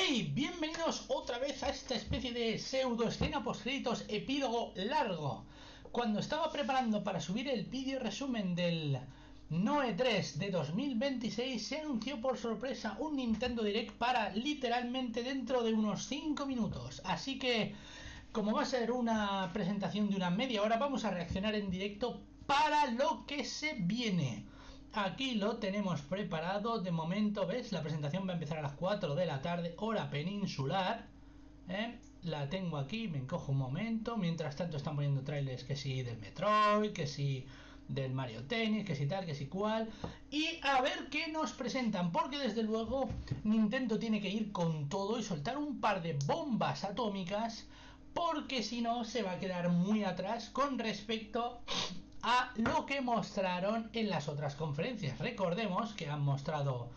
¡Hey! Bienvenidos otra vez a esta especie de pseudo escena postcréditos epílogo largo. Cuando estaba preparando para subir el vídeo resumen del Noe 3 de 2026, se anunció por sorpresa un Nintendo Direct para literalmente dentro de unos 5 minutos. Así que, como va a ser una presentación de una media hora, vamos a reaccionar en directo para lo que se viene. Aquí lo tenemos preparado. De momento, ¿ves? La presentación va a empezar a las 4 de la tarde, hora peninsular. La tengo aquí, me encojo un momento. Mientras tanto están poniendo trailers que sí del Metroid, que sí del Mario Tennis, que sí tal, que sí cual. Y a ver qué nos presentan, porque desde luego Nintendo tiene que ir con todo y soltar un par de bombas atómicas, porque si no se va a quedar muy atrás con respecto a lo que mostraron en las otras conferencias. Recordemos que han mostrado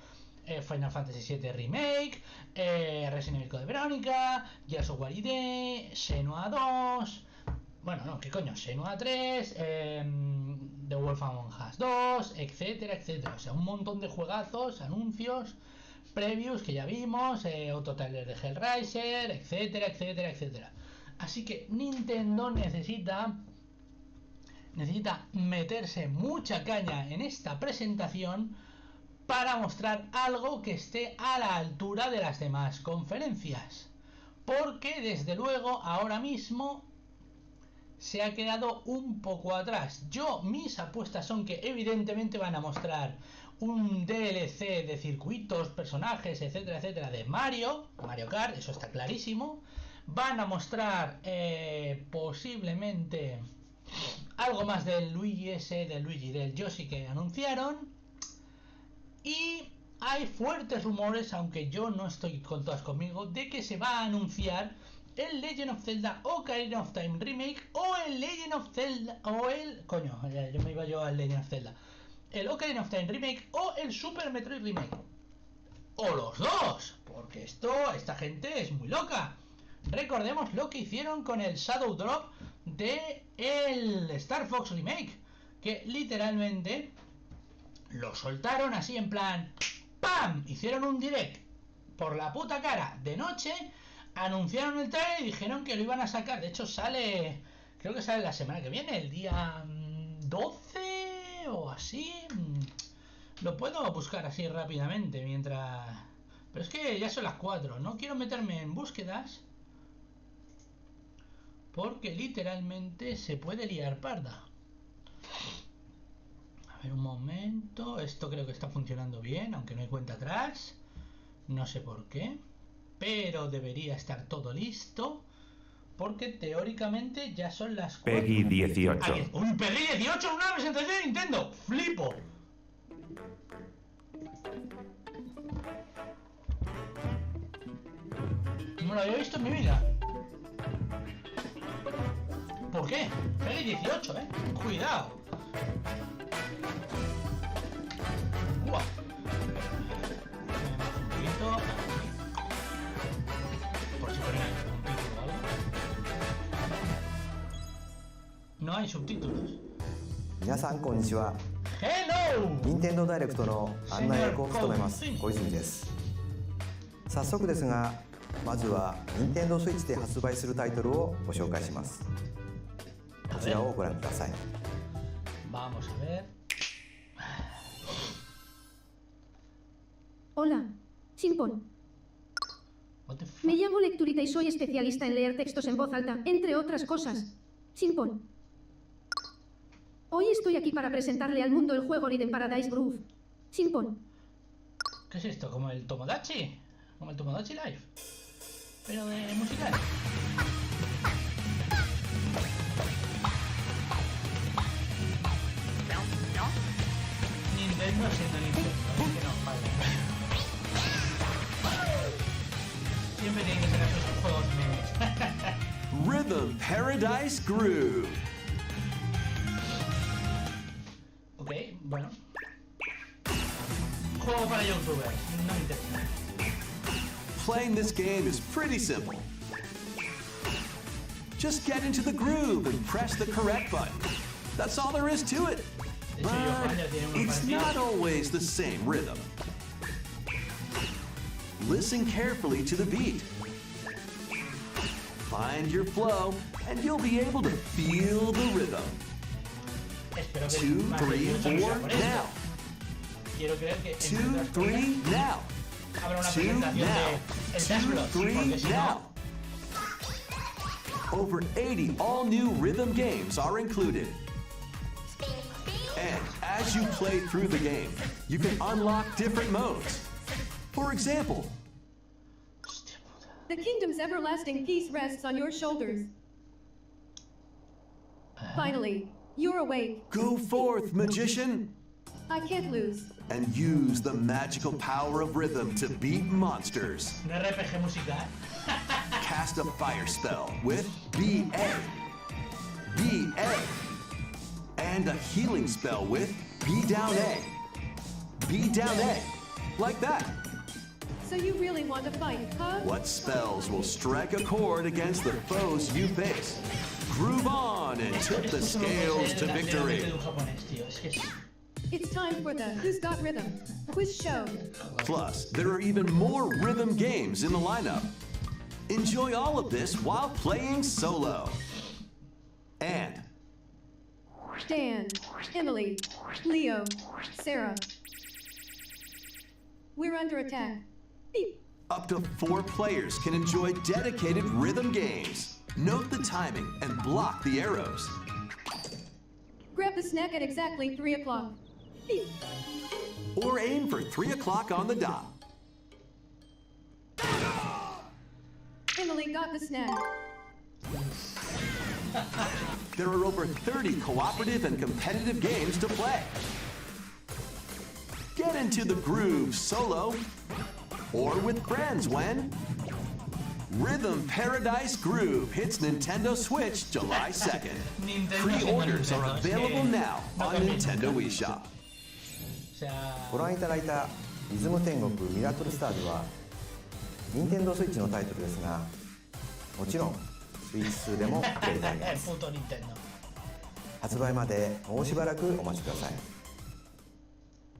Final Fantasy VII Remake, Resident Evil Code Verónica, Gears of War ID, Shenmue 2, bueno, no, ¿qué coño? Shenmue 3, The Wolf Among Us 2, etcétera, etcétera. O sea, un montón de juegazos, anuncios, previews que ya vimos, otro trailer de Hellraiser, etcétera, etcétera, etcétera. Así que Nintendo necesita meterse mucha caña en esta presentación para mostrar algo que esté a la altura de las demás conferencias, porque desde luego ahora mismo se ha quedado un poco atrás. Mis apuestas son que evidentemente van a mostrar un DLC de circuitos, personajes, etcétera, etcétera, de Mario Kart, eso está clarísimo. Van a mostrar posiblemente algo más del Luigi del Yoshi que anunciaron. Y hay fuertes rumores, aunque yo no estoy con todas conmigo, de que se va a anunciar el Legend of Zelda Ocarina of Time Remake o el Legend of Zelda o el... Coño, yo me iba yo al Legend of Zelda. El Ocarina of Time Remake o el Super Metroid Remake. O los dos, porque esta gente es muy loca. Recordemos lo que hicieron con el Shadow Drop de el Star Fox Remake, que literalmente lo soltaron así en plan ¡pam! Hicieron un direct por la puta cara de noche, anunciaron el trailer y dijeron que lo iban a sacar. De hecho creo que sale la semana que viene, el día 12 o así. Lo puedo buscar así rápidamente mientras... Pero es que ya son las 4, no quiero meterme en búsquedas porque literalmente se puede liar parda. A ver un momento, esto creo que está funcionando bien, aunque no hay cuenta atrás, no sé por qué, pero debería estar todo listo, porque teóricamente ya son las 4. Peggy 18. ¡Un Peggy 18! ¡Una presentación de Nintendo! ¡Flipo! No lo había visto en mi vida. ¿Por qué? Peggy 18, cuidado. ¡Guau! Un poquito. Por si ponen un título o algo. No hay subtítulos. 皆さんこんにちは。 Hello! 任天堂ダイレクトの案内役を務めます小泉です。早速ですが、まずは任天堂スイッチで発売するタイトルをご紹介します。こちらをご覧ください。 Vamos a ver. Hola, Simpon. What the fuck? Me llamo Lecturita y soy especialista en leer textos en voz alta, entre otras cosas. Simpon. Hoy estoy aquí para presentarle al mundo el juego Rhythm Paradise Groove. Simpon. ¿Qué es esto? ¿Como el Tomodachi? ¿Como el Tomodachi Live? Pero de musical. Nintendo siendo Nintendo, que no falla. Siempre tienen que ser esos juegos memes. Rhythm Paradise Groove. Ok, bueno. Juego para youtubers, no me interesa. Playing this game is pretty simple. Just get into the groove and press the correct button. That's all there is to it. But it's not always the same rhythm. listen carefully to the beat. Find your flow, and you'll be able to feel the rhythm. Espero que 2, más 3, de 4, por esto. now. Quiero creer que 2, 3, now. habrá una 2, presentación now. de el 2, Saludos, 3, porque si now. no, Over 80 all-new rhythm games are included. And as you play through the game, you can unlock different modes. For example, The kingdom's everlasting peace rests on your shoulders. Finally, you're awake. go forth, magician, I can't lose. and use the magical power of rhythm to beat monsters. un RPG musical. Cast a fire spell with BA. BA. And a healing spell with B down A. B down A. Like that. So you really want to fight, huh? What spells will strike a chord against the foes you face? Groove on and tip the scales to victory. De un japonés, tío. Es que es... It's time for the Who's Got Rhythm quiz show. Plus, there are even more rhythm games in the lineup. Enjoy all of this while playing solo. And Dan, Emily, Leo, Sarah. We're under attack. Beep. up to 4 players can enjoy dedicated rhythm games. Note the timing and block the arrows. Grab the snack at exactly 3 o'clock. Beep. Or aim for 3 o'clock on the dot. Emily got the snack. There are over 30 cooperative and competitive games to play. Get into the groove solo or with friends when Rhythm Paradise Groove hits Nintendo Switch July 2nd. Pre-orders are available now on Nintendo eShop. ご覧いただいたリズム天国ミラクルスターズは任天堂スイッチのタイトルですが、もちろんスイッチ2でもプレイいただけます。発売までもうしばらくお待ちください。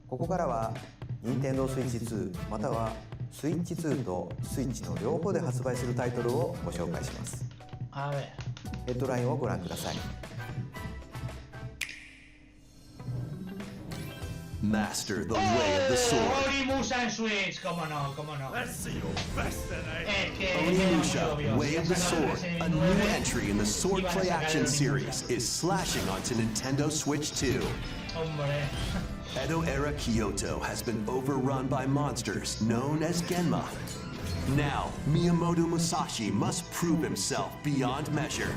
ここからは任天堂スイッチ2またはスイッチ2とスイッチの両方で発売するタイトルをご紹介します。ヘッドラインをご覧ください。Master the way of the sword. Onimusha en Switch, cómo no, cómo no. Onimusha, Way of the Sword, a new entry in the sword play action series, is slashing onto Nintendo Switch 2. Hombre. Edo-era Kyoto has been overrun by monsters known as Genma. Now, Miyamoto Musashi must prove himself beyond measure.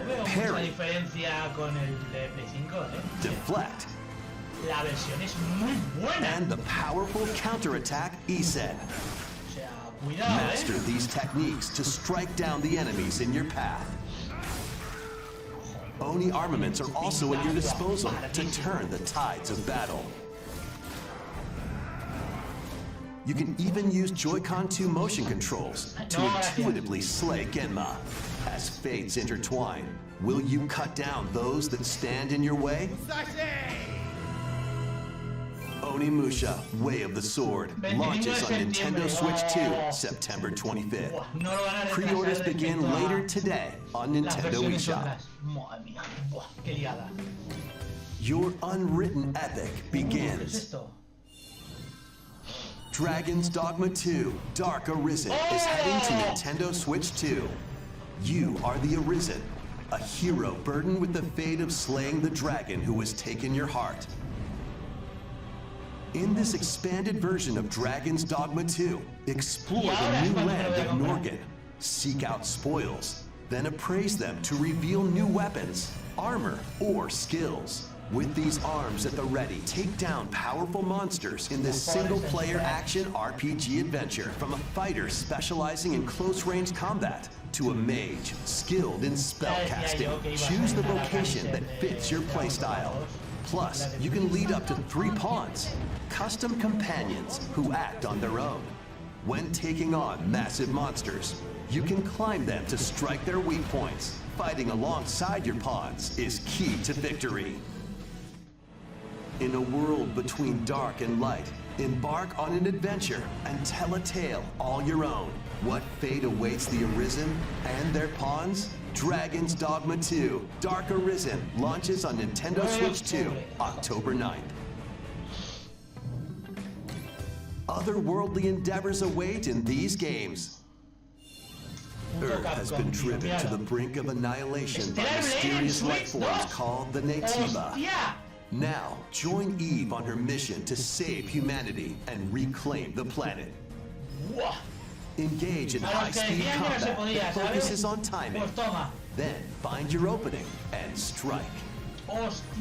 Veo mucha diferencia con el de Play 5, Deflect. La versión es muy buena. And the powerful counterattack Isen. O sea, cuidado, Master these techniques to strike down the enemies in your path. Oni armaments are also at your disposal to turn the tides of battle. You can even use Joy-Con 2 motion controls to intuitively slay Genma. As fates intertwine, will you cut down those that stand in your way? Onimusha, Way of the Sword, launches on Nintendo Switch 2, September 25th. Pre-orders begin later today on Nintendo eShop. Your unwritten epic begins. Dragon's Dogma 2, Dark Arisen is heading to Nintendo Switch 2. You are the Arisen, a hero burdened with the fate of slaying the dragon who has taken your heart. In this expanded version of Dragon's Dogma 2, explore the new land of Norgan, seek out spoils, then appraise them to reveal new weapons, armor, or skills. With these arms at the ready, take down powerful monsters in this single-player action RPG adventure, from a fighter specializing in close-range combat to a mage skilled in spellcasting. Choose the vocation that fits your playstyle. Plus, you can lead up to 3 pawns, custom companions who act on their own. When taking on massive monsters, you can climb them to strike their weak points. Fighting alongside your pawns is key to victory. In a world between dark and light, Embark on an adventure and tell a tale all your own. What fate awaits the Arisen and their pawns? Dragon's Dogma 2 Dark Arisen launches on Nintendo Switch 2, October 9th. Otherworldly endeavors await in these games. Earth has been driven to the brink of annihilation by mysterious life forms called the Nativa. Now, join Eve on her mission to save humanity and reclaim the planet. Engage in high-speed combat that focuses on timing. Then find your opening and strike.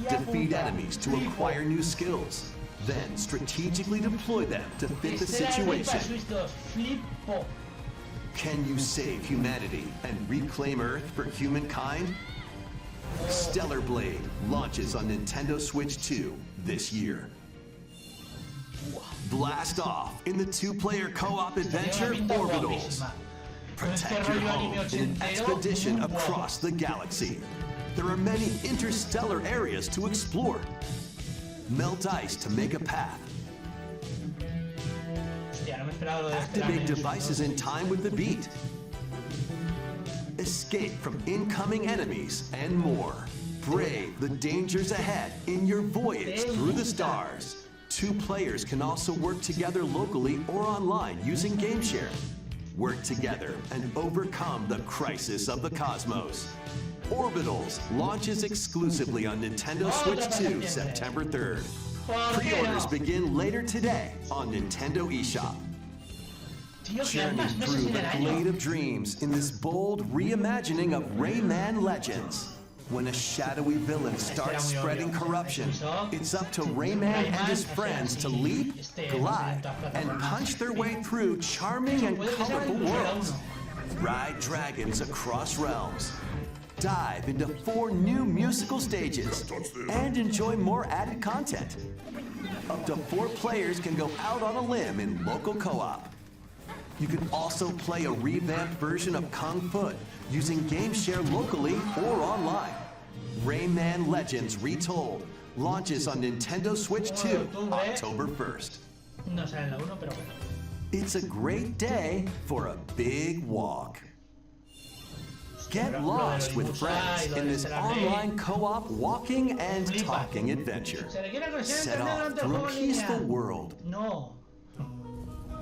Defeat enemies to acquire new skills. Then strategically deploy them to fit the situation. Can you save humanity and reclaim Earth for humankind? Stellar Blade launches on Nintendo Switch 2 this year. Blast off in the two-player co-op adventure Orbitals. Protect your home in an expedition across the galaxy. There are many interstellar areas to explore. Melt ice to make a path. Activate devices in time with the beat. Escape from incoming enemies and more. Brave the dangers ahead in your voyage through the stars. Two players can also work together locally or online using GameShare. Work together and overcome the crisis of the cosmos. Orbitals launches exclusively on Nintendo Switch 2 September 3rd. Pre-orders begin later today on Nintendo eShop. Journey through the Blade of Dreams in this bold reimagining of Rayman Legends. When a shadowy villain starts spreading corruption, it's up to Rayman and his friends to leap, glide, and punch their way through charming and colorful worlds. Ride dragons across realms. Dive into 4 new musical stages and enjoy more added content. Up to 4 players can go out on a limb in local co-op. You can also play a revamped version of Kung Fu using GameShare locally or online. Rayman Legends Retold launches on Nintendo Switch 2 October 1st. It's a great day for a big walk. Get lost with friends in this online co-op walking and talking adventure. Set off through a peaceful world,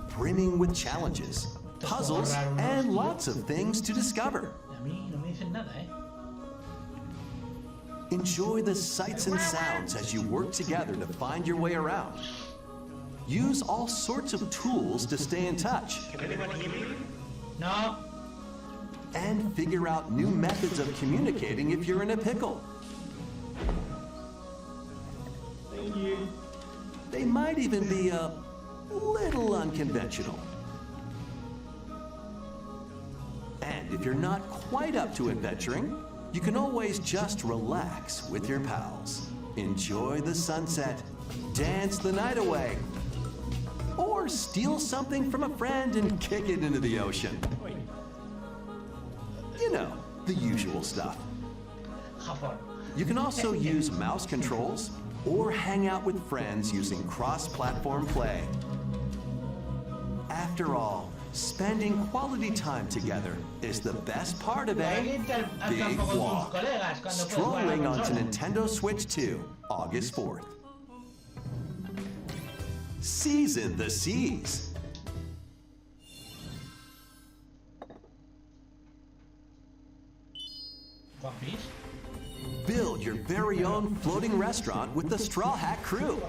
brimming with challenges, puzzles, and lots of things to discover. Enjoy the sights and sounds as you work together to find your way around. Use all sorts of tools to stay in touch. And figure out new methods of communicating if you're in a pickle. They might even be a little unconventional. And if you're not quite up to adventuring, you can always just relax with your pals. Enjoy the sunset, dance the night away, or steal something from a friend and kick it into the ocean. You know, the usual stuff. You can also use mouse controls or hang out with friends using cross-platform play. After all, spending quality time together is the best part of a big walk. Strolling onto Nintendo Switch 2, August 4th. Season the seas. Build your very own floating restaurant with the Straw Hat crew.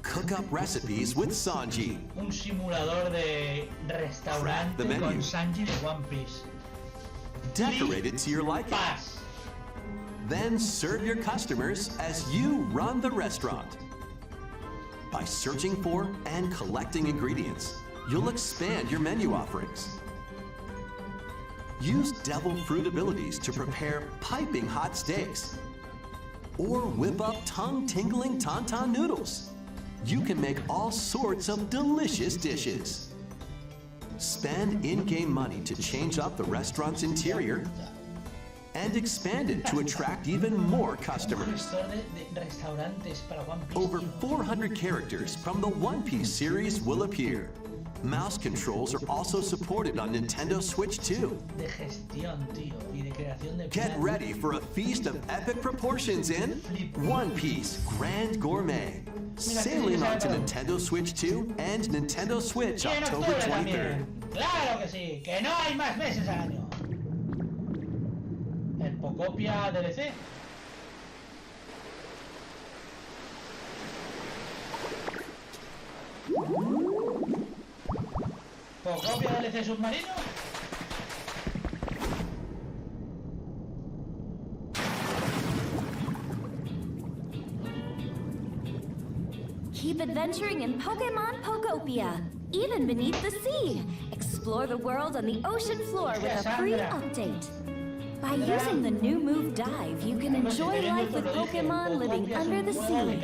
Cook up recipes with Sanji. Un simulador de restaurante con Sanji de One Piece. Decorate it to your liking. Then serve your customers as you run the restaurant. By searching for and collecting ingredients, you'll expand your menu offerings. Use devil fruit abilities to prepare piping hot steaks. Or whip up tongue-tingling tauntaun noodles. You can make all sorts of delicious dishes. Spend in-game money to change up the restaurant's interior. and expanded to attract even more customers. Restaurantes para One Piece. Over 400 characters from the One Piece series will appear. Mouse controls are also supported on Nintendo Switch 2. De gestión, tío, y de creación de Get platos. ready for a feast of epic proportions in One Piece Grand Gourmet. Sailing onto Nintendo Switch 2 and Nintendo Switch Y en October octubre 23rd. también. Claro que sí, que no hay más meses al año. El Pocopia DLC. Pocopia DLC submarino. Keep adventuring in Pokemon Pokopia, even beneath the sea. Explore the world on the ocean floor with a free update. By using the new move Dive, you can enjoy life with Pokemon living under the sea.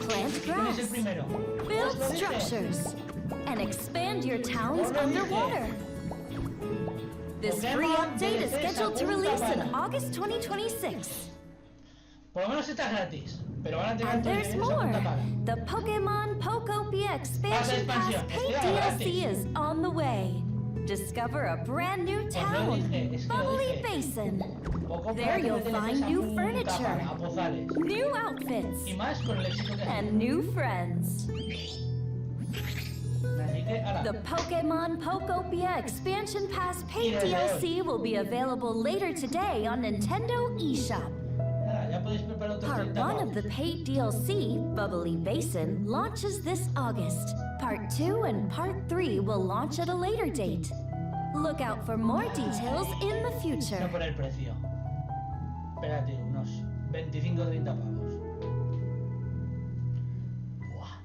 Plant grass, build structures, and expand your towns underwater. This free update is scheduled to release in August 2026. Por lo menos está gratis, pero van a tener And there's esa more. punta pala. The Pokemon Pokopia Expansion Pass expansión, paid es gratis. DLC is on the way. Discover a brand new town, dije, es que lo Bubbly dije. Basin. Poco There para you'll que find esa new punta furniture, pala, a pozales. new outfits, Y más con el éxito que and new friends. Así que, ala. The Pokemon Pokopia Expansion Pass paid Y desde DLC will be available later today on Nintendo eShop. Ala, ya podéis preparar otros Part 30 1 of pavos. the paid DLC, Bubbly Basin, launches this August. Part 2 and Part 3 will launch at a later date. Look out for more details in the No future. por el precio. Espérate, unos 25-30 pavos. Buah.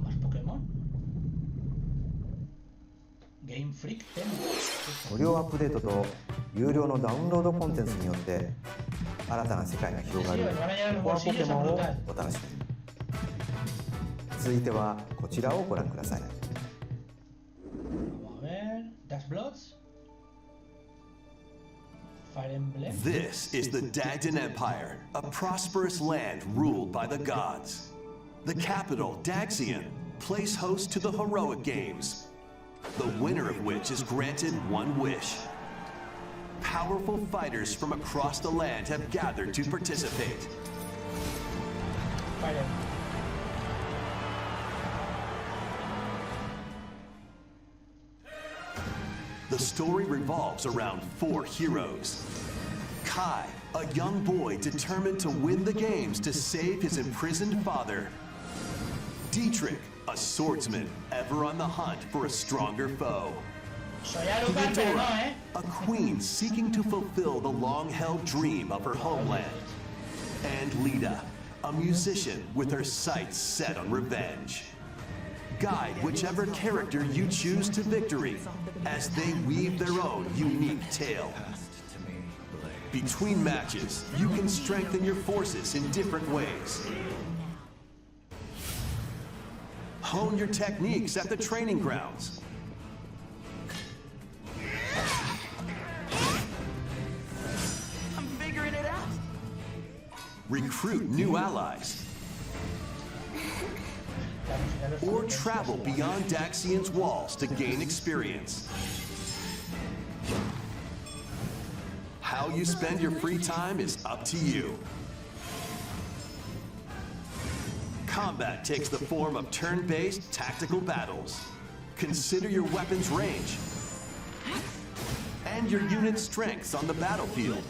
¿Más Pokémon? Game Freak 10. 無料アップデートと有料のダウンロードコンテンツによって新たな世界が広がるコアポケモンをお楽しみに。続いてはこちらをご覧ください。 Vamos a ver. Das Bloods. Fire Emblem. This is the Dagdan Empire, a prosperous land ruled by the gods. The capital, Decían, plays host to the heroic games, the winner of which is granted one wish. Powerful fighters from across the land have gathered to participate. Fire Emblem. The story revolves around 4 heroes. Kai, a young boy determined to win the games to save his imprisoned father. Dietrich, a swordsman ever on the hunt for a stronger foe. Soy Alucard, pero no, ¿eh? A queen seeking to fulfill the long-held dream of her homeland. And Lita, a musician with her sights set on revenge. Guide whichever character you choose to victory as they weave their own unique tale. Between matches, you can strengthen your forces in different ways. Hone your techniques at the training grounds. I'm figuring it out. Recruit new allies. Or travel beyond Daxian's walls to gain experience. How you spend your free time is up to you. Combat takes the form of turn-based tactical battles. Consider your weapon's range and your unit's strengths on the battlefield.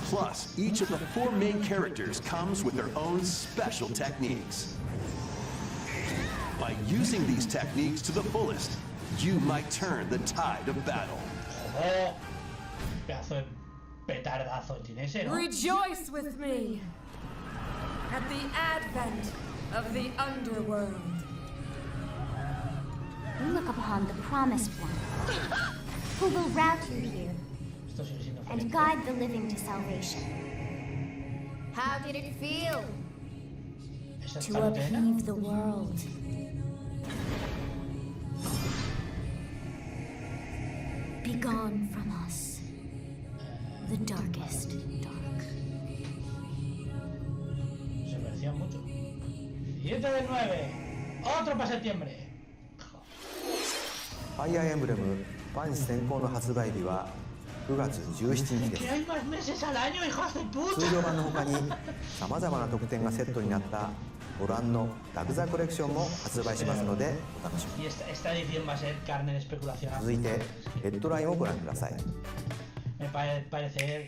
Plus, each of the 4 main characters comes with their own special techniques. By using these techniques to the fullest, you might turn the tide of battle. Joder. Pedazo de petardazo tiene ese, ¿no? Rejoice with me at the advent of the underworld. We look upon the promised one, who will route you here Esto sigue siendo and Felipe. guide the living to salvation. How did it feel ¿Esa es to para Tenia? upheave the world? Be gone from us, the darkest dark. Se parecía mucho. 7 del 9. Otro para septiembre. ファイアーエンブレム万事先行の発売日は9月17日です。 Que hay más meses al año, hijos de 通 puta. 常版の他にさまざまな特典がセットになったご覧のラグザコレクションも発売しますのでお楽しみに。 Y esta edición va a ser carne de especulación. 続いてヘッドラインをご覧ください。 Me parece.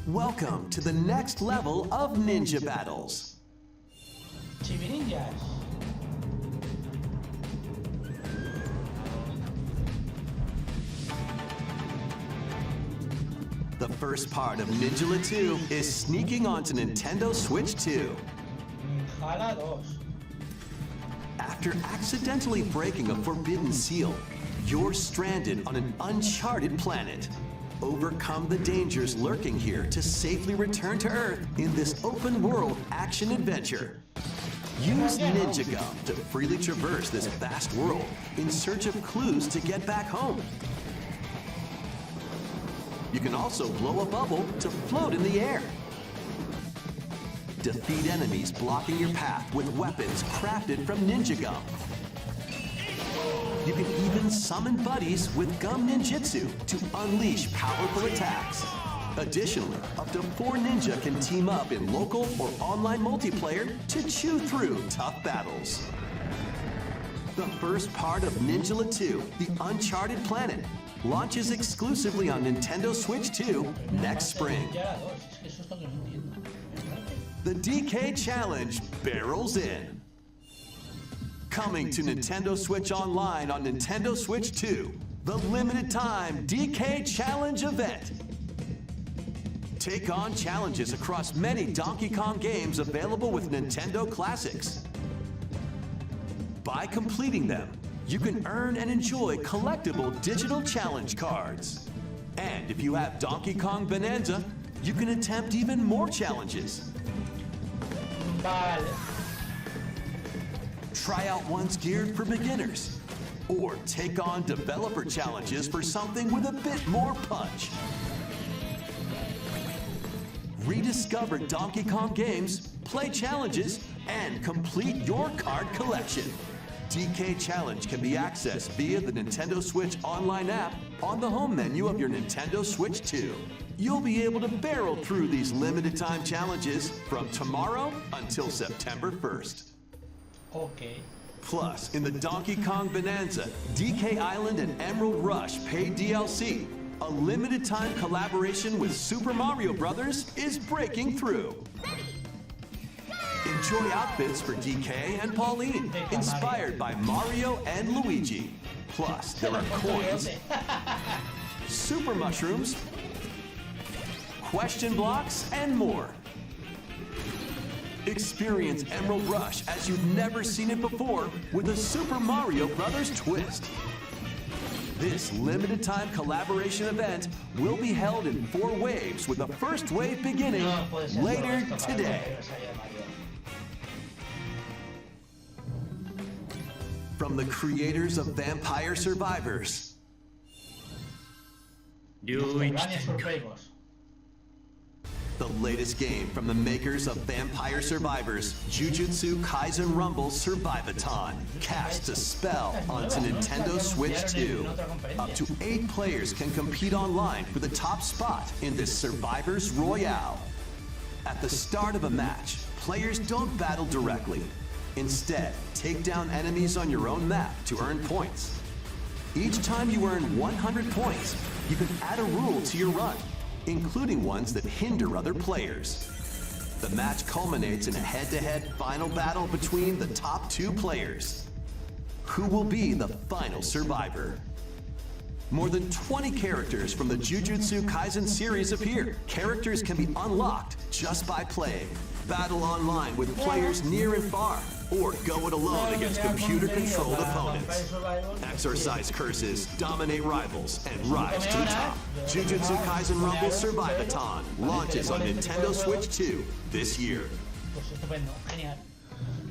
Welcome to the next level of ninja battles. Chivininjas. The first part of Ninja 2 is sneaking onto Nintendo Switch 2. Jala 2. After accidentally breaking a forbidden seal, you're stranded on an uncharted planet. Overcome the dangers lurking here to safely return to Earth in this open-world action-adventure. Use Ninja Gum to freely traverse this vast world in search of clues to get back home. You can also blow a bubble to float in the air. Defeat enemies blocking your path with weapons crafted from Ninja Gum. You can even summon buddies with Gum Ninjutsu to unleash powerful attacks. Additionally, up to 4 ninja can team up in local or online multiplayer to chew through tough battles. The first part of Ninja 2, The Uncharted Planet, launches exclusively on Nintendo Switch 2 next spring. Jala 2. Es que eso es lo que no entiendo. The DK Challenge barrels in. Coming to Nintendo Switch Online on Nintendo Switch 2, the limited time DK Challenge event. Take on challenges across many Donkey Kong games available with Nintendo Classics. By completing them, you can earn and enjoy collectible digital challenge cards. And if you have Donkey Kong Bonanza, you can attempt even more challenges. Vale. Try out ones geared for beginners, or take on developer challenges for something with a bit more punch. Rediscover Donkey Kong games, play challenges, and complete your card collection. DK Challenge can be accessed via the Nintendo Switch Online app on the home menu of your Nintendo Switch 2. You'll be able to barrel through these limited time challenges from tomorrow until September 1st. Ok. Plus, in the Donkey Kong Bonanza, DK Island and Emerald Rush paid DLC, a limited time collaboration with Super Mario Bros. Is breaking through. Enjoy outfits for DK and Pauline, inspired by Mario and Luigi. Plus, there are coins, super mushrooms, question blocks, and more. Experience Emerald Rush as you've never seen it before with a Super Mario Bros. Twist. This limited time collaboration event will be held in 4 waves with the first wave beginning later today. From the creators of Vampire Survivors. Gracias por Facebook. The latest game from the makers of Vampire Survivors, Jujutsu Kaisen Rumble's Survivathon, casts a spell onto Nintendo Switch 2. Up to 8 players can compete online for the top spot in this Survivors Royale. At the start of a match, players don't battle directly. Instead, take down enemies on your own map to earn points. Each time you earn 100 points, you can add a rule to your run, including ones that hinder other players. The match culminates in a head-to-head final battle between the top 2 players. Who will be the final survivor? More than 20 characters from the Jujutsu Kaisen series appear. Characters can be unlocked just by playing. Battle online with players near and far, or go it alone against computer-controlled opponents. Exorcise curses, dominate rivals, and rise to the top. Jujutsu Kaisen Rumble's Survivathon launches on Nintendo Switch 2 this year. Pues estupendo, genial.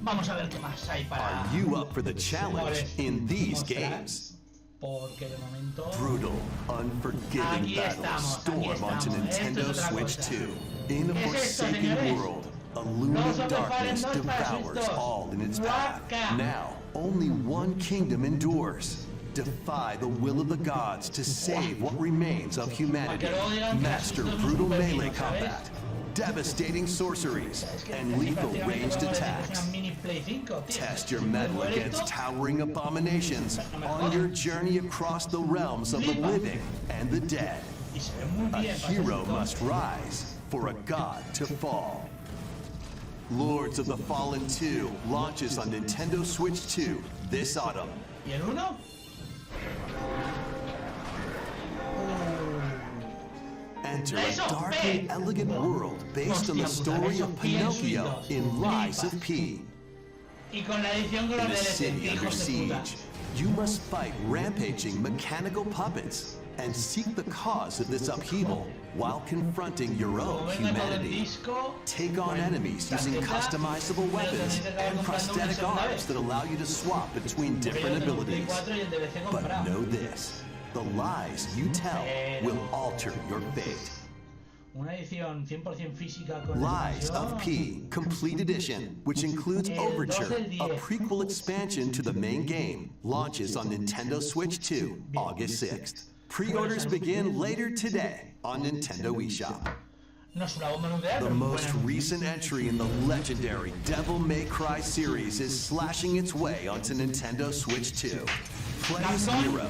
Vamos a ver qué más hay para... Are you up for the challenge in these mostrar, games? Porque de momento... Brutal, unforgiving Aquí battles storm onto estamos. Nintendo Esto es otra Switch cosa. 2. In a ¿Qué es esto, forsaken señores? world, a No looming son darkness dos para devours sustos. all in its path. Guaca. Now, only one kingdom endures. Defy the will of the gods to save what remains of humanity. Master brutal melee combat, devastating sorceries, and lethal ranged attacks. Test your mettle against towering abominations on your journey across the realms of the living and the dead. A hero must rise for a god to fall. Lords of the Fallen 2 launches on Nintendo Switch 2 this autumn. ¿Y el 1? Enter a dark and elegant world based on the story of Pinocchio in Lies of P. Y con la edición con In los a DLCs, city under hijos de puta. siege, you must fight rampaging mechanical puppets and seek the cause of this upheaval while confronting your own humanity. Take on enemies using customizable weapons and prosthetic arms that allow you to swap between different abilities. But know this, the lies you tell will alter your fate. Una edición 100% física con Lies expansión. of P Complete Edition, which includes Overture, a prequel expansion to the main game, launches on Nintendo Switch 2, August 6th. Pre-orders begin later today on Nintendo eShop. No es una bomba nuclear, The pero most bueno. recent entry in the legendary Devil May Cry series is slashing its way onto Nintendo Switch 2. Play as Nero,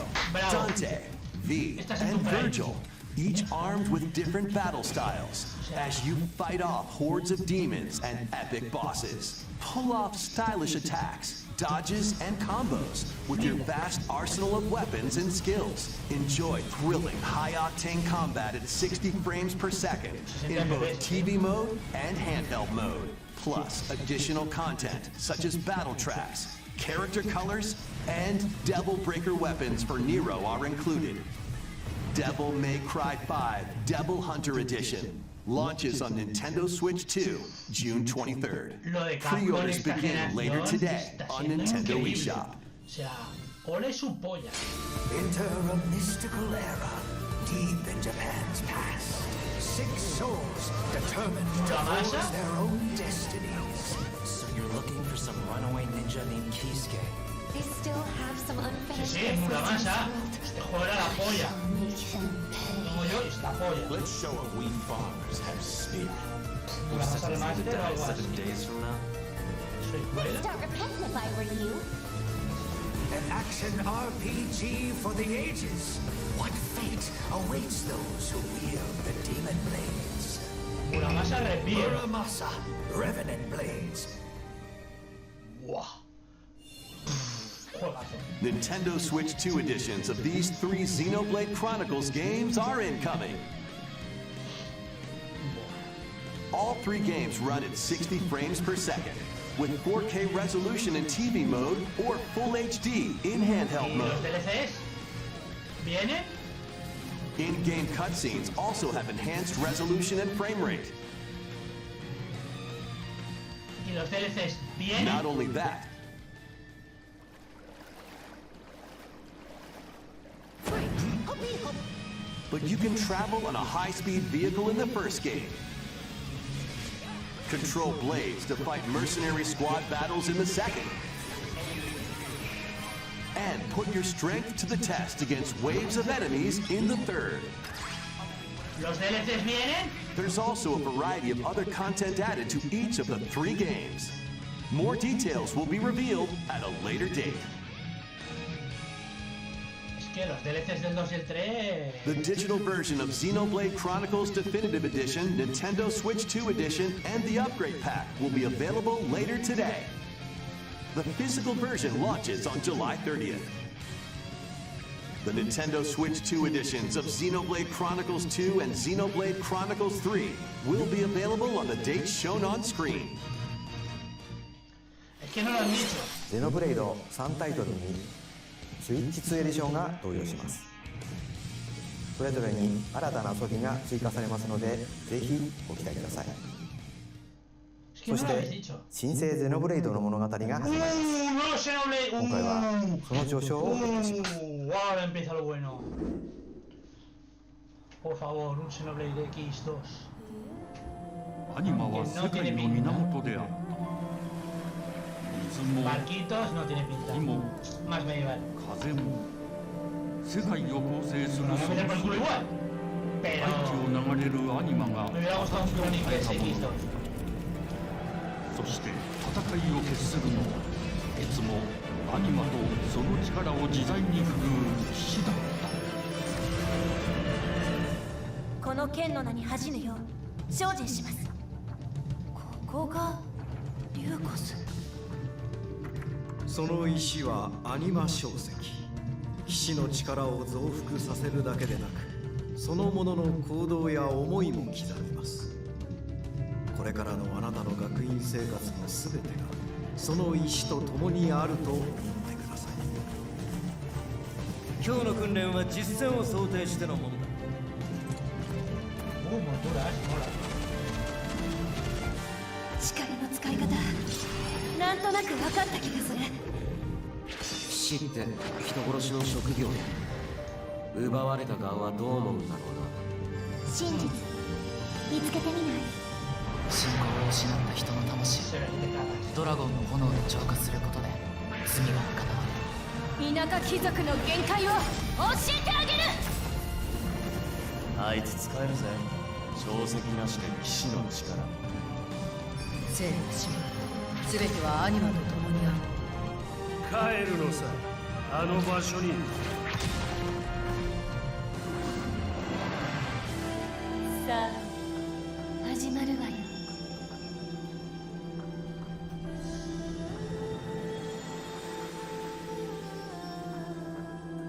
Dante, V, and Virgil, each armed with different battle styles, as you fight off hordes of demons and epic bosses. Pull off stylish attacks, dodges, and combos with your vast arsenal of weapons and skills. Enjoy thrilling, high-octane combat at 60 frames per second in both TV mode and handheld mode. Plus, additional content such as battle tracks, character colors, and Devil Breaker weapons for Nero are included. Devil May Cry 5 Devil Hunter Edition launches on Nintendo Switch 2, June 23rd. Lo de Capcom Pre-orders esta begin later generación today está on siendo Nintendo increíble. eShop. O sea, ole su polla. Enter a mystical era deep in Japan's past. 6 souls determined to forge their own destinies. So you're looking for some runaway ninja named Kisuke. They still have some Sí, unfinished sí, es Muramasa. Este juego era la polla. Como yo, es la polla. Let's show what we farmers have spear. Muramasa Remaster o algo 7 así. days from now. Soy I'd cuela. start repenting if I were you. An action RPG for the ages. What fate awaits those who wield the demon blades? Muramasa Revier. Muramasa, Revenant Blades. Buah. Juegazo. Nintendo Switch 2 editions of these 3 Xenoblade Chronicles games are incoming. All 3 games run at 60 frames per second, with 4K resolution in TV mode or Full HD in handheld ¿Y los mode. DLCs? ¿Vienen? In-game cutscenes also have enhanced resolution and frame rate. ¿Y los DLCs vienen? Not only that, but you can travel on a high-speed vehicle in the first game. Control blades to fight mercenary squad battles in the second. And put your strength to the test against waves of enemies in the third. ¿Los DLCs vienen? There's also a variety of other content added to each of the 3 games. More details will be revealed at a later date. Es que los DLCs del 2 y el 3... The digital version of Xenoblade Chronicles Definitive Edition, Nintendo Switch 2 Edition, and the Upgrade Pack will be available later today. The physical version launches on July 30th. The Nintendo Switch 2 editions of Xenoblade Chronicles 2 and Xenoblade Chronicles 3 will be available on the dates shown on screen. que no lo han dicho. ゼノブレイド3タイトルにスイッチ2エディションが登場します。それぞれに新たな遊びが追加されますので、ぜひご期待ください。そして新生ゼノブレイドの物語が始まります。今回はその序章をお届けします。 Ahora empieza lo bueno. Por favor, un Xenoblade X2. アニマは世界の源であった。水も Barquitos no tiene pinta. 火も Más medieval. 風も世界を構成する No そ me の meter por el culo 全て igual. 大 Pero 地を流れるアニマが me hubiera gustado un Chronic 与えた X2. もの。そして戦いを決するのはいつもアニマとその力を自在に振るう騎士だった。この剣の名に恥じぬよう精進します。ここがリューコス。その石はアニマ小石。騎士の力を増幅させるだけでなく、そのものの行動や思いも刻みます。これからのあなたの学院生活のすべてがその石と共にあると思ってください。今日の訓練は実践を想定してのものだ。力の使い方、なんとなく分かった気がする。死って人殺しの職業で、奪われた側はどう思うんだろうな。真実見つけてみない？信仰を失った人の魂をドラゴンの炎で浄化することで罪が賄われる。田舎貴族の限界を教えてあげる。あいつ使えるぜ。小石なしで騎士の力。生と死全てはアニマと共にある。帰るのさ、あの場所に。さあ始まるわよ。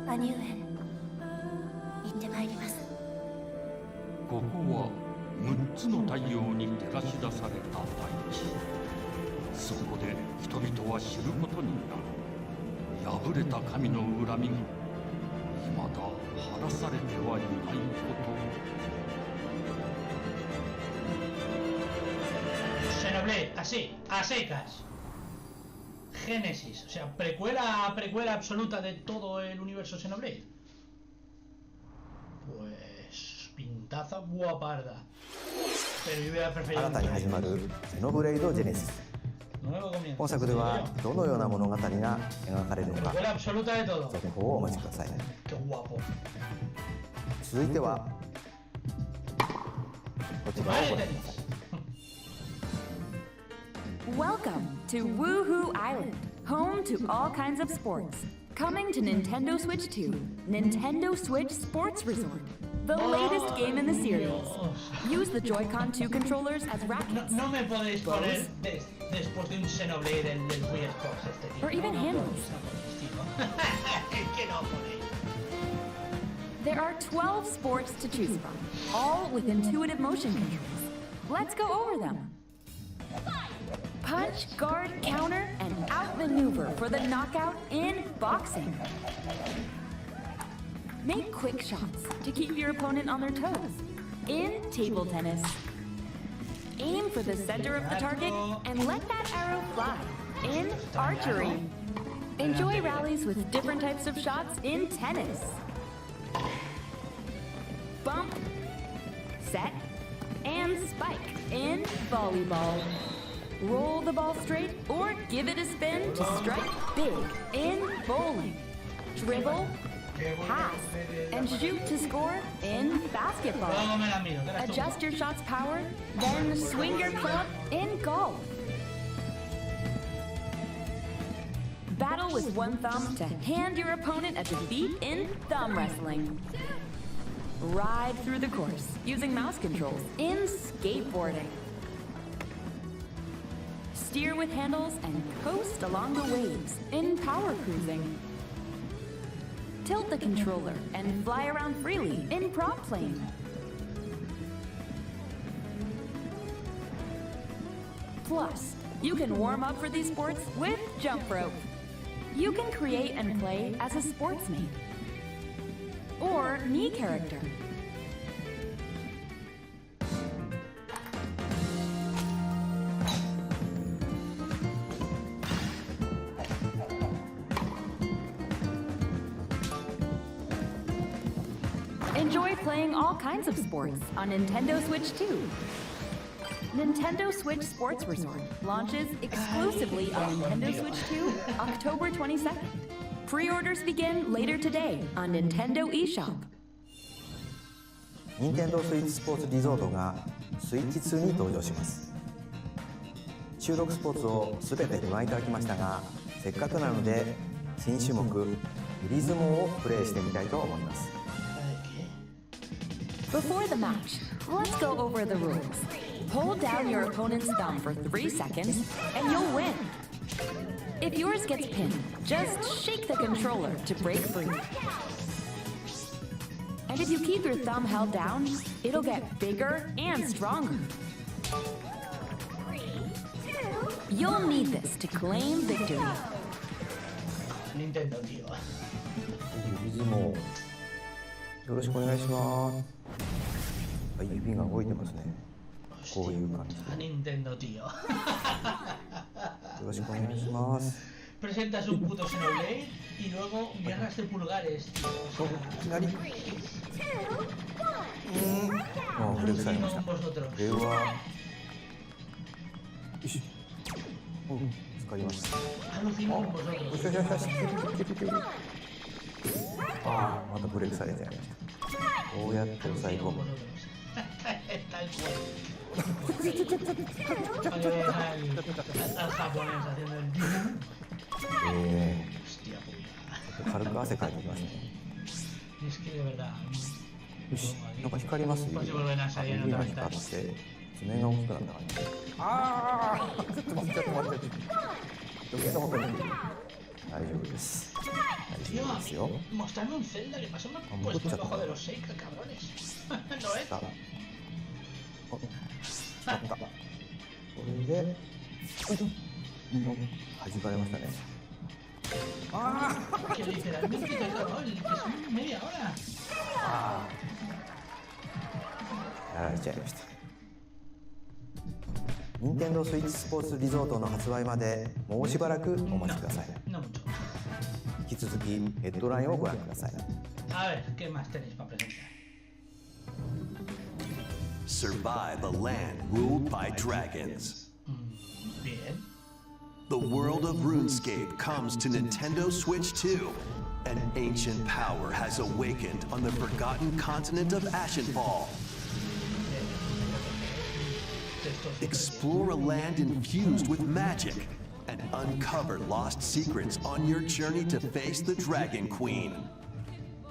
兄上、行ってまいります。ここは6つの太陽に照らし出された大地。そこで人々は知ることになる。破れた神の恨みが未だ晴らされてはいないこと。 Xenoblade, así, a secas. Génesis, o sea, precuela absoluta de todo el universo Xenoblade. Pues pintaza guaparda. Pero yo hubiera preferido 新たに始まるゼノブレイドジェネシス。本作ではどのような物語が描かれるのか、 precuela absoluta de todo. 続報をお待ちください。 Qué guapo. 続いてはこちらをご覧ください。 Welcome to Woohoo Island, home to all kinds of sports. Coming to Nintendo Switch 2, Nintendo Switch Sports Resort, the latest game in the series. Use the Joy-Con 2 controllers as rackets, No me podéis poner después de un Xenoblade el del Wii Sports este tío. or even handles. Que no ponéis. There are 12 sports to choose from, all with intuitive motion controls. Let's go over them. Punch, guard, counter, and outmaneuver for the knockout in boxing. Make quick shots to keep your opponent on their toes in table tennis. Aim for the center of the target and let that arrow fly in archery. Enjoy rallies with different types of shots in tennis. Bump, set, and spike in volleyball. Roll the ball straight or give it a spin to strike big in bowling. Dribble, pass, and shoot to score in basketball. Adjust your shot's power, then swing your club in golf. Battle with one thumb to hand your opponent a defeat in thumb wrestling. Ride through the course using mouse controls in skateboarding. Steer with handles and coast along the waves in power cruising. Tilt the controller and fly around freely in prop plane. Plus, You can warm up for these sports with jump rope. You can create and play as a sportsman or me character. Enjoy playing all kinds of sports on Nintendo Switch 2. Nintendo Switch Sports Resort launches exclusively on Nintendo Switch 2 October 22nd. Pre-orders begin later today on Nintendo eShop. 任天堂スイッチスポーツリゾートがスイッチ2に登場します。収録スポーツをすべてご覧いただきましたが、せっかくなので新種目リズムをプレイしてみたいと思います。 Before the match, let's go over the rules. Hold down your opponent's thumb for 3 seconds, and you'll win. If yours gets pinned, just shake the controller to break free. And if you keep your thumb held down, it'll get bigger and stronger. You'll need this to claim victory. Nintendo, tío. リズムをよろしくお願いします。指が動いてますね。こういう感じで。Nintendo, tío. よろしくお願いします。Presentas un puto Xenoblade y luego viajas de pulgares, tío. いきなり。もうブレークされました。これは。よし。使います。ああ、またブレークされてやりました。こうやって押さえ込む。軽く汗かいてきますね。よし、なんか光ります。指が光って爪が大きくなった感じ。ああ、ちょっと待って、余計なことに。大丈夫です。大丈夫ですよ。Mostrarme un Zelda que pasó una puesta debajo de los Sheikah, cabrones. No es. あった。これで、弾かれましたね。ああ。Que literalmente te acabó, que son media hora. やられちゃいました。任天堂スイッチスポーツリゾートの発売までもうしばらくお待ちください。引き続きヘッドラインをご覧ください。A ver, ¿qué más tenéis para presentar? Survive a land ruled by dragons. Bien. The world of RuneScape comes to Nintendo Switch 2. An ancient power has awakened on the forgotten continent of Ashenfall. Explore a land infused with magic and uncover lost secrets on your journey to face the Dragon Queen.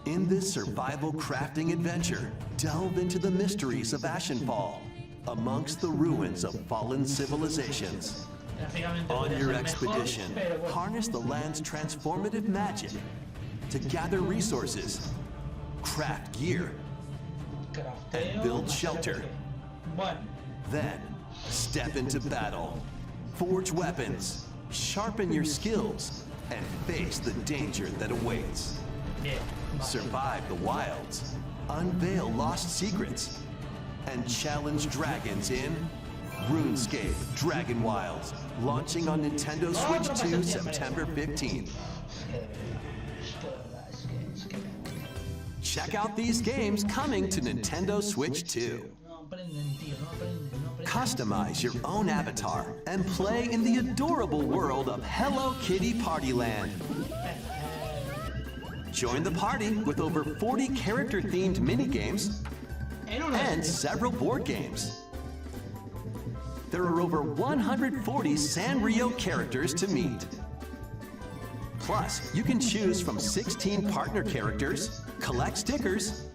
In this survival crafting adventure, delve into the mysteries of Ashenfall, amongst the ruins of fallen civilizations. On your expedition, harness the land's transformative magic to gather resources, craft gear, and build shelter. Then, step into battle, forge weapons, sharpen your skills, and face the danger that awaits. Survive the wilds, unveil lost secrets, and challenge dragons in RuneScape Dragon Wilds, launching on Nintendo Switch 2 September 15th. Check out these games coming to Nintendo Switch 2. Customize your own avatar and play in the adorable world of Hello Kitty Partyland. Join the party with over 40 character-themed minigames and several board games. There are over 140 Sanrio characters to meet. Plus, you can choose from 16 partner characters, collect stickers,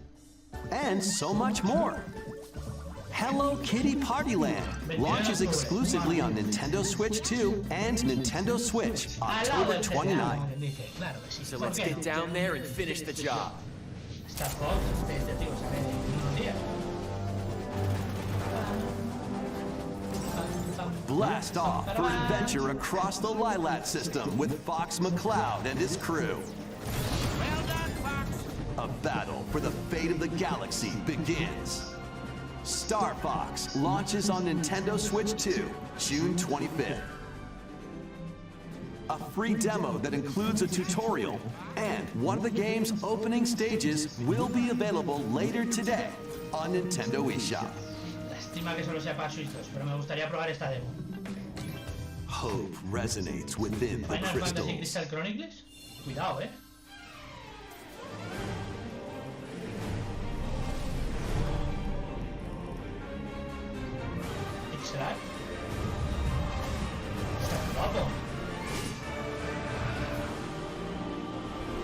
and so much more. Hello Kitty Partyland launches exclusively on Nintendo Switch 2 and Nintendo Switch October 29. So let's get down there and finish the job. blast off for adventure across the Lilat system with Fox McCloud and his crew. Well done, Fox. A battle for the fate of the galaxy begins. Star Fox launches on Nintendo Switch 2, June 25th. A free demo that includes a tutorial and one of the game's opening stages will be available later today on Nintendo eShop. Lástima que solo sea para Switch, pero me gustaría probar esta demo. Hope resonates within the Final Fantasy crystals. Crystal Chronicles? Cuidado, Pixel art. Está guapo.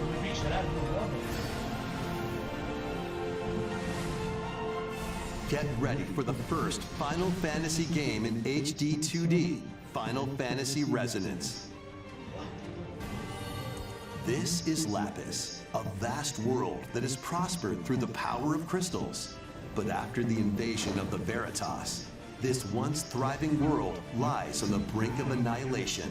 Un pixel art muy guapo. Get ready for the first Final Fantasy game in HD 2D, Final Fantasy Resonance. This is Lapis, a vast world that has prospered through the power of crystals. But after the invasion of the Veritas, this once thriving world lies on the brink of annihilation.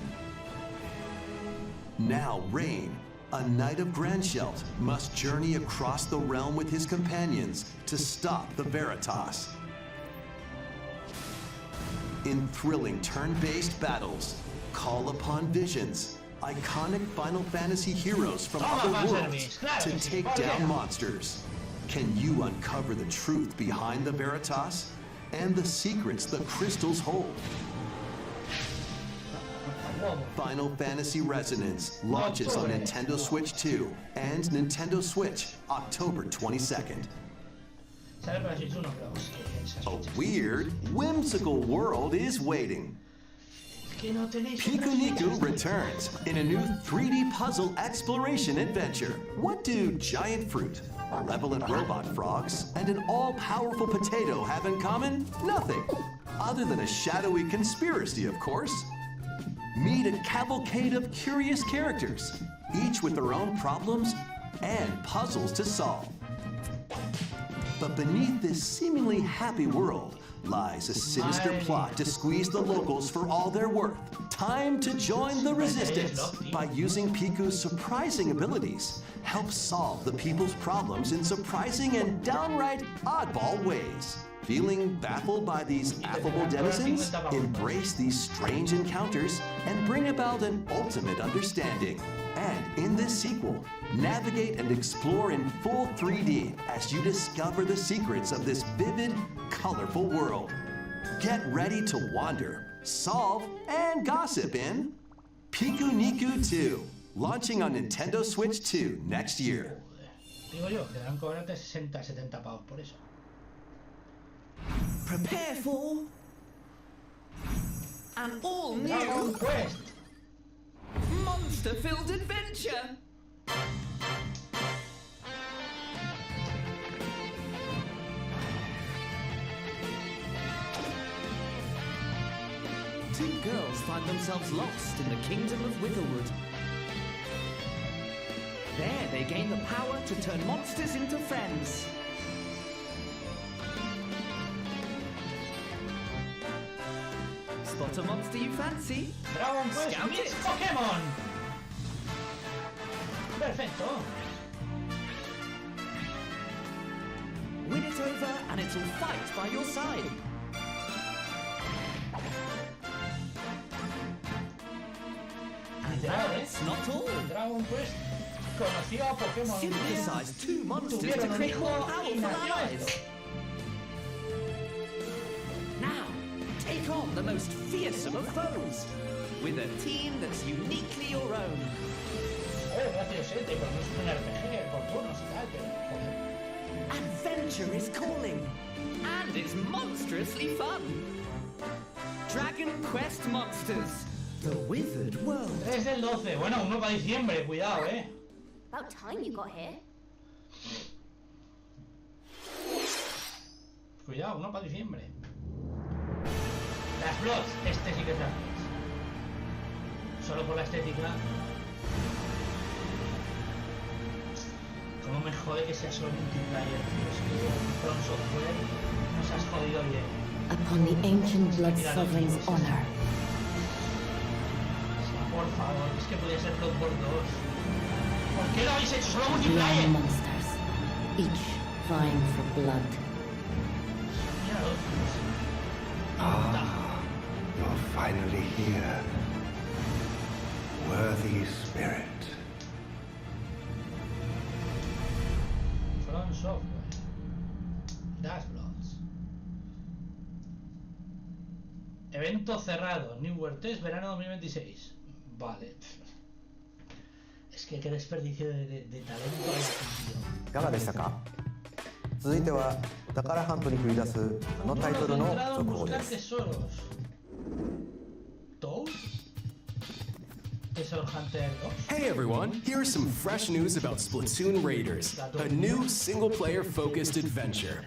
Now Rain, a knight of Grandshelt, must journey across the realm with his companions to stop the Veritas. In thrilling turn-based battles, call upon visions, iconic Final Fantasy heroes from other worlds to take down monsters. Can you uncover the truth behind the Veritas and the secrets the crystals hold? Final Fantasy Resonance launches on Nintendo Switch 2 and Nintendo Switch October 22nd. A weird, whimsical world is waiting. Pikuniku returns in a new 3D puzzle exploration adventure. What do giant fruit, malevolent robot frogs, and an all-powerful potato have in common? Nothing. Other than a shadowy conspiracy, of course. Meet a cavalcade of curious characters, each with their own problems and puzzles to solve. But beneath this seemingly happy world lies a sinister plot to squeeze the locals for all they're worth. Time to join the resistance by using Piku's surprising abilities. Help solve the people's problems in surprising and downright oddball ways. Feeling baffled by these affable denizens? Embrace these strange encounters and bring about an ultimate understanding. And in this sequel, navigate and explore in full 3D as you discover the secrets of this vivid, colorful world. Get ready to wander, solve, and gossip in Pikuniku 2, launching on Nintendo Switch 2 next year. Digo yo, que dan cobrarte 60-70 pavos por eso. Prepare for an all-new Dragon Quest. monster-filled adventure. Two girls find themselves lost in the kingdom of Witherwood. There they gain the power to turn monsters into friends. Spot a monster you fancy? Dragon Quest Scout meets it. Pokémon. Perfecto. Win it over and it'll fight by your side. And that's not all. Dragon Quest conoció a Pokémon. Synthesize two monsters to Tuvieron un create hijo more y powerful nació allies. esto. Now, take on the most fearsome of foes with a team that's uniquely your own. Graciosete, pero no es un RPG por turnos y tal, pero joder. Adventure is calling, and it's monstrously fun. Dragon Quest Monsters, the Withered World. Es del 12, bueno, 1 para diciembre, cuidado, About time you got here. Cuidado, 1 para diciembre. Las Bloods, este sí que es las Bloods. Solo por la estética. Cómo me jode que sea solo multiplayer, tío. Es que From Software nos has jodido bien. upon the ancient blood sovereign's honor. Por favor, es que podía ser Bloodborne 2. ¿Por qué lo habéis hecho? Solo multiplayer. Young monsters, each vying for blood. Ah, you're finally here. Worthy spirit. From Software. Das Bloods. Evento cerrado. New World Test, verano 2026. Vale. Es que qué desperdicio de talento hay aquí, tío. いかがでしたか？続いてはお宝ハントに繰り出すあのタイトルの続報です。Hey everyone, here's some fresh news about Splatoon Raiders, a new single-player focused adventure.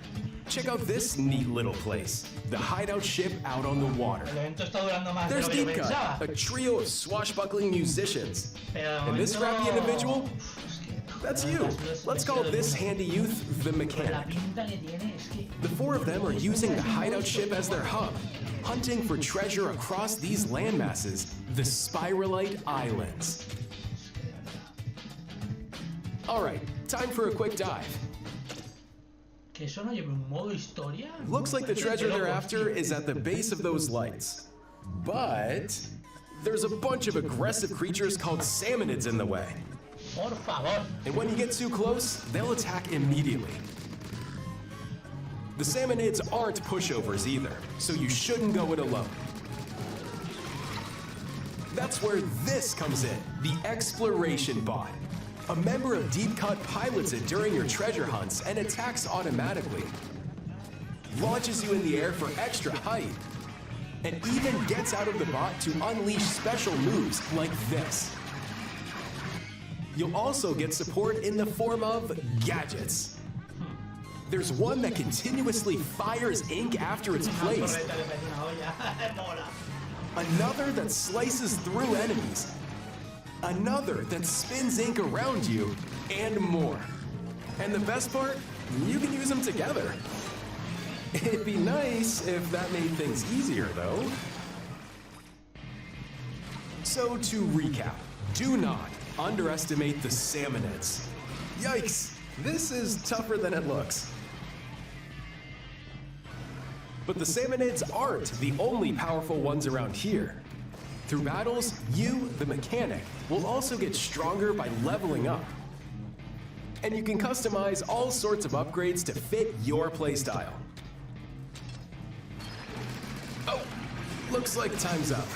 Check out this neat little place, the hideout ship out on the water. There's Deep Cut, a trio of swashbuckling musicians. And this scrappy individual? That's you. Let's call this handy youth the mechanic. The four of them are using the hideout ship as their hub, hunting for treasure across these landmasses, the Spiralite Islands. Alright, time for a quick dive. ¿Que eso no lleva un modo historia? Looks like the treasure they're after is at the base of those lights. But there's a bunch of aggressive creatures called salmonids in the way. Por favor. And when you get too close, they'll attack immediately. The salmonids aren't pushovers either, so you shouldn't go it alone. That's where this comes in, the exploration bot. A member of Deep Cut pilots it during your treasure hunts and attacks automatically. Launches you in the air for extra height. And even gets out of the bot to unleash special moves like this. You'll also get support in the form of gadgets. There's one that continuously fires ink after it's placed. Another that slices through enemies. Another that spins ink around you, and more. And the best part, you can use them together. It'd be nice if that made things easier, though. So to recap, do not underestimate the salmonids. Yikes, this is tougher than it looks. But the salmonids aren't the only powerful ones around here. Through battles, you, the mechanic, will also get stronger by leveling up. And you can customize all sorts of upgrades to fit your playstyle. Oh, looks like time's up.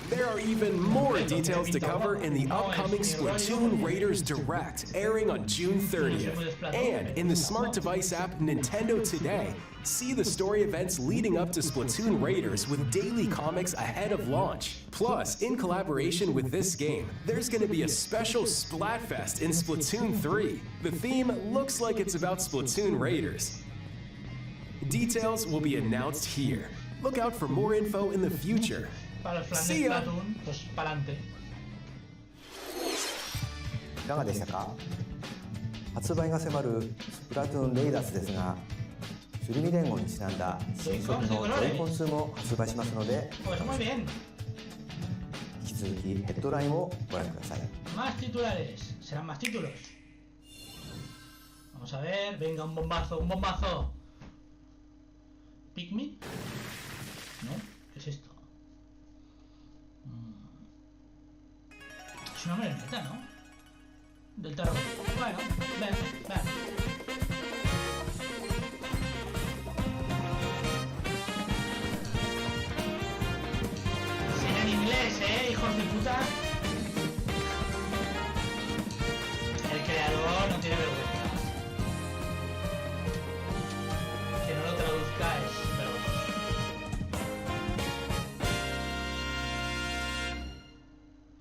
There are even more details to cover in the upcoming Splatoon Raiders Direct, airing on June 30th. And in the smart device app Nintendo Today, see the story events leading up to Splatoon Raiders with daily comics ahead of launch. Plus, in collaboration with this game, there's going to be a special Splatfest in Splatoon 3. The theme looks like it's about Splatoon Raiders. Details will be announced here. Look out for more info in the future. See ya! いかがでしたか？発売が迫るスプラトゥーンレイダースですが、シュリミ連合にちなんだ新色のジョイコン2も発売しますので、引き続きヘッドラインをご覧ください。Más titulares, serán más títulos. Vamos a ver, venga un bombazo, un bombazo. ¿Pikmin? ¿No? ¿Qué es esto? Es una marioneta, ¿no? Del tarot. Bueno, ven, ven. Sin en inglés, hijos de puta. El creador no tiene vergüenza. Que no lo traduzca es vergonzoso.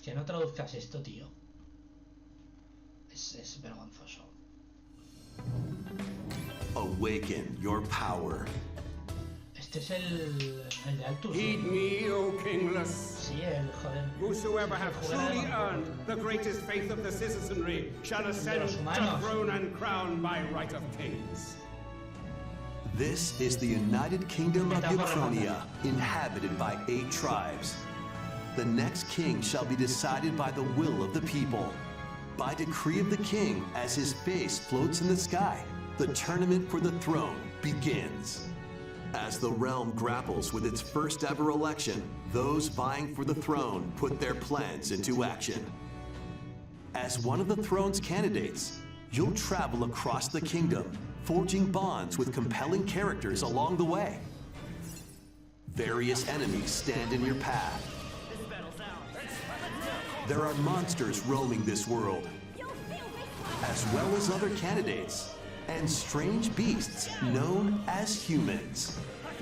Que no traduzcas esto, tío. Es vergonzoso. Awaken your power. Este es el de Altus. Heed me, O kingless. Sí, el joder. Whosoever hath truly earned the greatest faith of the citizenry shall ascend to throne and crown by right of kings. This is the United Kingdom of Ukrainia, inhabited by 8 tribes. The next king shall be decided by the will of the people. By decree of the king, as his face floats in the sky, the tournament for the throne begins. As the realm grapples with its first ever election, those vying for the throne put their plans into action. As one of the throne's candidates, you'll travel across the kingdom, forging bonds with compelling characters along the way. Various enemies stand in your path. There are monsters roaming this world, as well as other candidates, and strange beasts known as humans.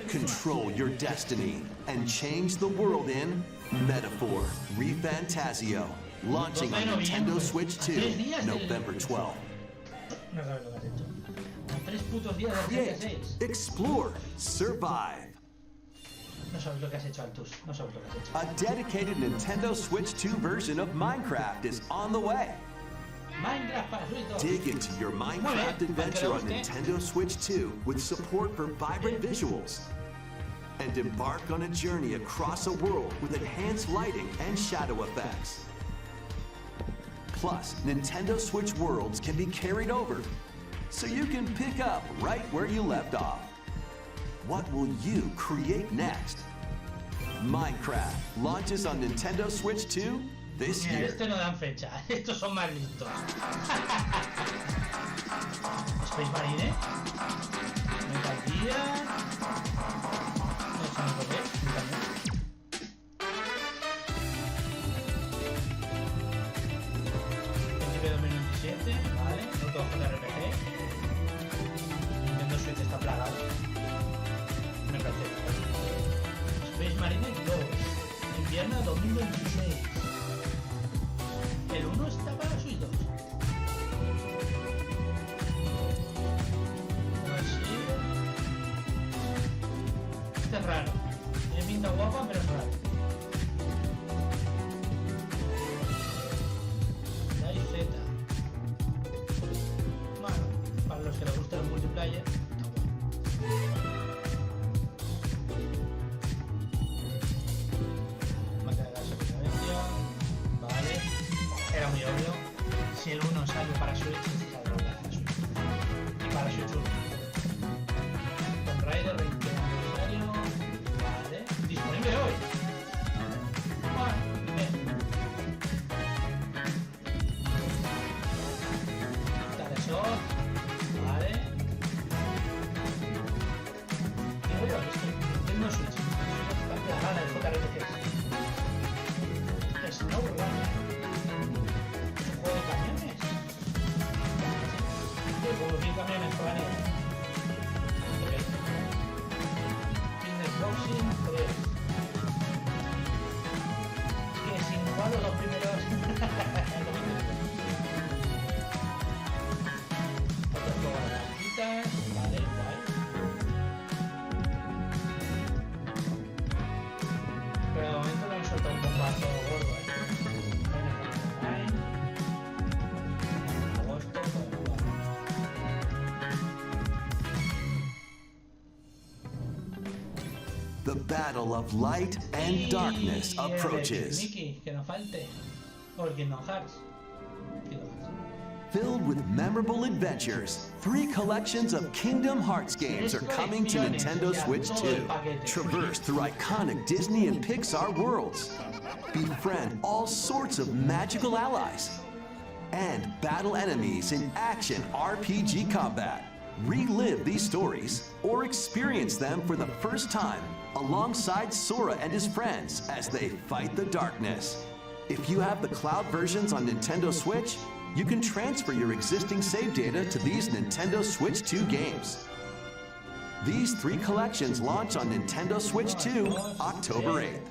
Control your destiny and change the world in Metaphor ReFantasio, launching on Nintendo Switch 2, November 12th. No sabes lo que has hecho. En 3 putos días de Create, 6. explore, survive. No sabes lo que has hecho, Altus. No sabes lo que has hecho. A dedicated Nintendo Switch 2 version of Minecraft is on the way. Minecraft para Switch 2. Dig into your Minecraft adventure on Nintendo Switch 2 with support for vibrant visuals. And embark on a journey across a world with enhanced lighting and shadow effects. Plus, Nintendo Switch worlds can be carried over, so you can pick up right where you left off. What will you create next? Minecraft launches on Nintendo Switch 2 this Mira, year. este no dan fecha. Estos son más listos. Space Marine. Metal Gear. No sé ni por qué. Principio de 2027. Vale. Otro JRPG. Nintendo Switch está plagado. Me parece. Space Marine 2. Invierno 2026. El 1 está para Switch 2. Así. Este es raro. Tiene pinta guapa, pero es raro. Hay Z. Bueno, para los que les gusta el multiplayer, está bueno. Máquina de supervivencia. Vale. Era muy obvio. Si el 1 sale para Switch, saldrá para Switch. Y para Switch 1. Tomb Raider 20 aniversario. Vale. Disponible hoy. Bueno, bien. Taresor. Vale. Digo yo, es que Nintendo Switch está plagada de JRPGs. SnowRunner. Juego de camiones. Sí, conducir camiones por la nieve. Ok. Fitness Boxing 3. Es que sin jugar los 2 primeros. Otros juegos de granjitas. Vale, guay. Pero de momento no han soltado un bombazo gordo, Agosto, The battle of light and darkness approaches. Mickey, que no falte. O el Kingdom Hearts. Filled with memorable adventures, 3 collections of Kingdom Hearts games are coming to Nintendo Switch 2. Traverse through iconic Disney and Pixar worlds. Befriend all sorts of magical allies. And battle enemies in action RPG combat. Relive these stories or experience them for the first time alongside Sora and his friends as they fight the darkness. If you have the cloud versions on Nintendo Switch, you can transfer your existing save data to these Nintendo Switch 2 games. These 3 collections launch on Nintendo Switch 2, October 8th.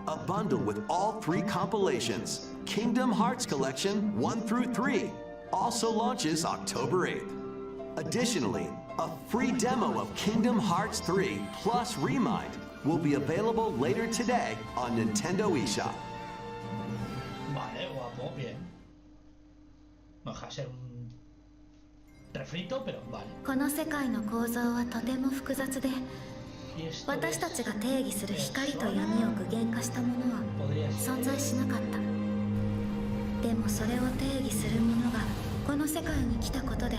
A bundle with all 3 compilations, Kingdom Hearts Collection 1 through 3, also launches October 8th. Additionally, a free demo of Kingdom Hearts 3 plus Remind will be available later today on Nintendo eShop. Vale, guapo, bien. No deja de ser refrito, pero vale. この世界の構造はとても複雑で、私たちが定義する光と闇を具現化したものは存在しなかった。でもそれを定義するものがこの世界に来たことで、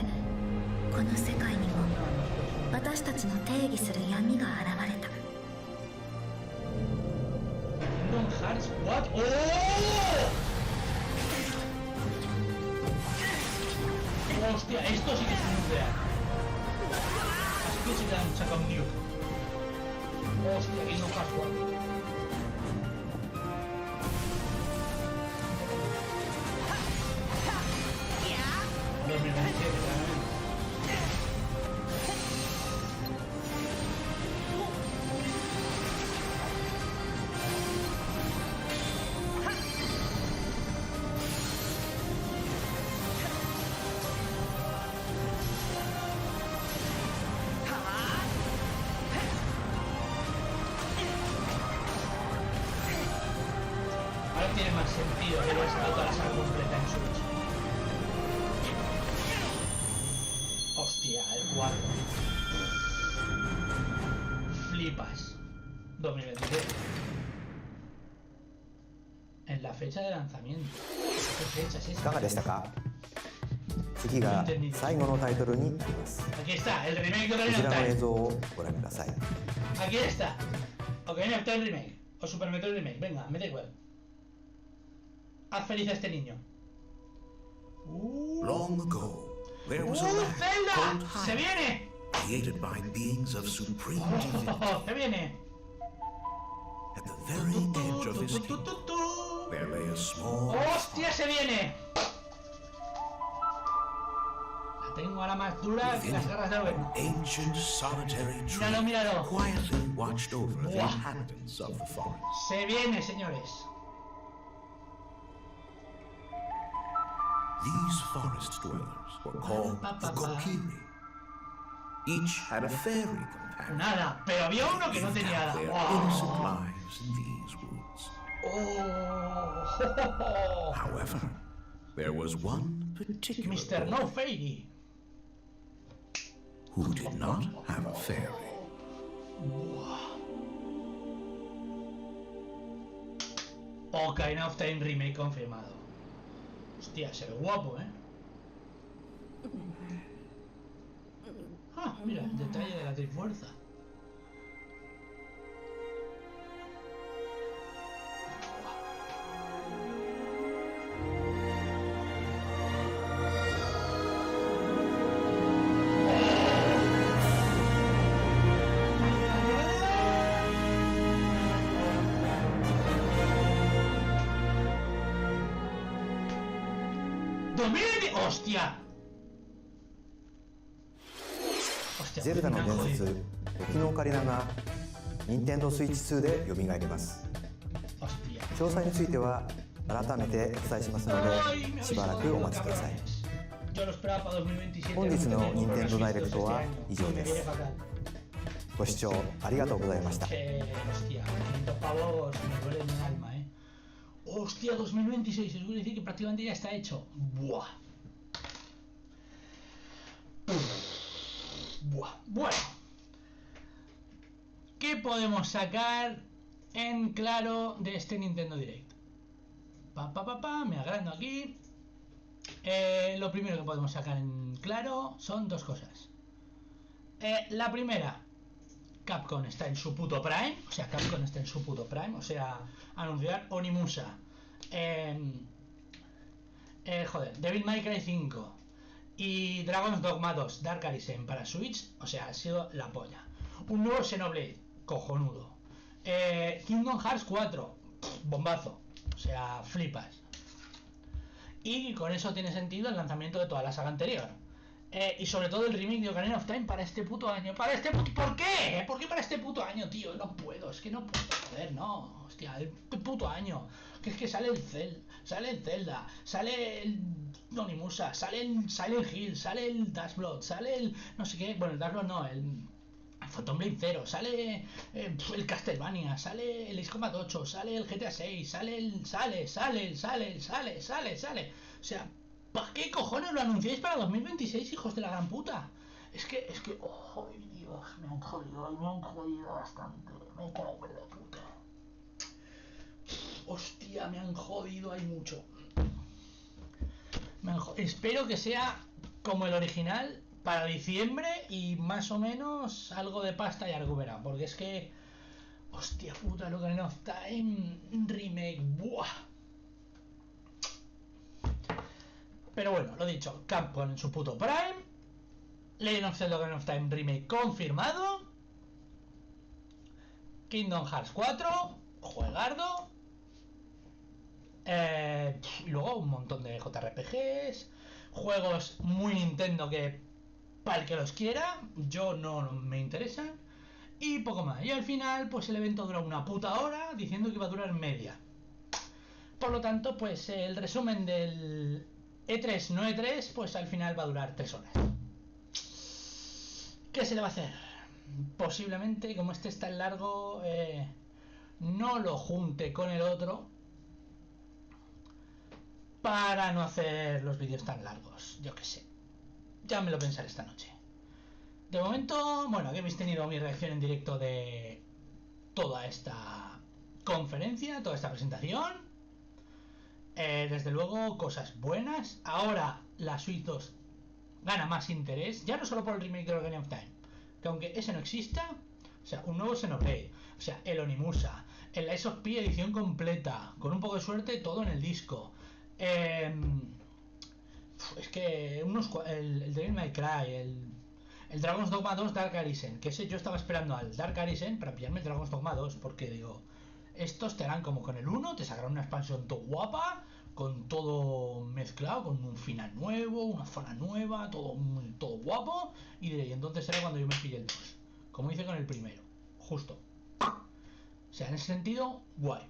この世界にも私たちの定義する闇が現れた。What? ¡Oh! Hostia, esto sí que es un real. Así que se le han sacado un nuke. Hostia, que no casual. Ahora tiene más sentido que haya sacado toda la saga completa en Switch. Hostia, el 4. Flipas. 2023. En la fecha de lanzamiento. ¿Qué fecha es esa? いかがでしたか？次が最後のタイトルになります。 Aquí está, el remake de こちら Ocarina of の映 Time. 像をご覧ください。 Aquí está. Ocarina of Time remake. O Super Metroid remake. Venga, me da igual. Haz feliz a este niño. Long ago, there was a land Zelda! called ¡Se Hyrule, viene! created by beings of supreme divinity. ¡Se viene! At the very edge of this kingdom, there lay a small ¡Hostia, se viene! La tengo ahora más dura que las garras de Alberto. ancient solitary tree Míralo, míralo. quietly watched over the Buah. inhabitants of the forest. Se viene, señores. These forest dwellers were called the Kokiri. Each had a fairy companion. Nada, pero había uno que no tenía nada. Their ¡Wow! innocent lives in these woods. ¡Oh! However, there was one particular Mr. boy No Fairy. who did not have a fairy. Ocarina of Time remake confirmado. Hostia, se ve guapo, ¿eh? Ah, mira, el detalle de la trifuerza. ¡Hostia! ゼルダの伝説、時のオカリナが任天堂スイッチ2で蘇ります。詳細については改めてお伝えしますので、しばらくお待ちください。本日の任天堂ダイレクトは以上です。ご視聴ありがとうございました。 Hostia, 2026, eso quiere decir que prácticamente ya está hecho. Buah. Buah. Bueno. ¿Qué podemos sacar en claro de este Nintendo Direct? Me agrando aquí. Lo primero que podemos sacar en claro son dos cosas. La primera, Capcom está en su puto prime. O sea, Capcom está en su puto prime. O sea, anunciar Onimusa. Devil May Cry 5 y Dragon's Dogma 2 Dark Arisen para Switch, o sea, ha sido la polla. Un nuevo Xenoblade, cojonudo. Kingdom Hearts 4, bombazo, o sea, flipas. Y con eso tiene sentido el lanzamiento de toda la saga anterior. Y sobre todo el remake de Ocarina of Time para este puto año. ¿Por qué? ¿Por qué para este puto año, tío? No puedo, es que no puedo, joder, no. Hostia, el puto año. Que es que sale el Zelda, sale el Onimusa, sale el Silent Hill, sale el Dashblood, sale el no sé qué, bueno, el Dashblood no, el Phantom Blade 0, sale el Castlevania, sale el X,8, sale el GTA 6, sale. O sea, ¿Para qué cojones lo anunciáis para 2026, hijos de la gran puta? Es que, oh Dios, me han jodido bastante. Me cago en la puta. Hostia, me han jodido, hay mucho. Espero que sea como el original para diciembre y más o menos algo de pasta ya recuperado, porque es que, hostia puta, lo que no está en remake, buah. Pero bueno, lo dicho, Capcom en su puto prime, Legend of Zelda Ocarina of Time remake confirmado, Kingdom Hearts 4, juegardo, y luego un montón de JRPGs, juegos muy Nintendo que para el que los quiera, yo no me interesan, y poco más. Y al final, pues el evento dura una puta hora, diciendo que iba a durar media. Por lo tanto, pues el resumen del E3 no E3, pues al final va a durar 3 horas. ¿Qué se le va a hacer? Posiblemente, como este está en largo, no lo junte con el otro para no hacer los vídeos tan largos. Yo qué sé. Ya me lo pensaré esta noche. De momento, bueno, aquí habéis tenido mi reacción en directo de toda esta conferencia, toda esta presentación. Desde luego, cosas buenas. Ahora la Switch 2 gana más interés, ya no solo por el remake de Ocarina of Time, que aunque ese no exista, o sea, un nuevo Xenoblade, o sea, el Onimusa, el Ice of P edición completa, con un poco de suerte todo en el disco. Es que el Devil May Cry, el Dragon's Dogma 2 Dark Arisen, que ese yo estaba esperando al Dark Arisen para pillarme el Dragon's Dogma 2, porque digo, estos te harán como con el 1, te sacarán una expansión todo guapa, con todo mezclado, con un final nuevo, una zona nueva, todo guapo, y diré, y entonces será cuando yo me pille el 2, como hice con el primero, justo. O sea, en ese sentido, guay.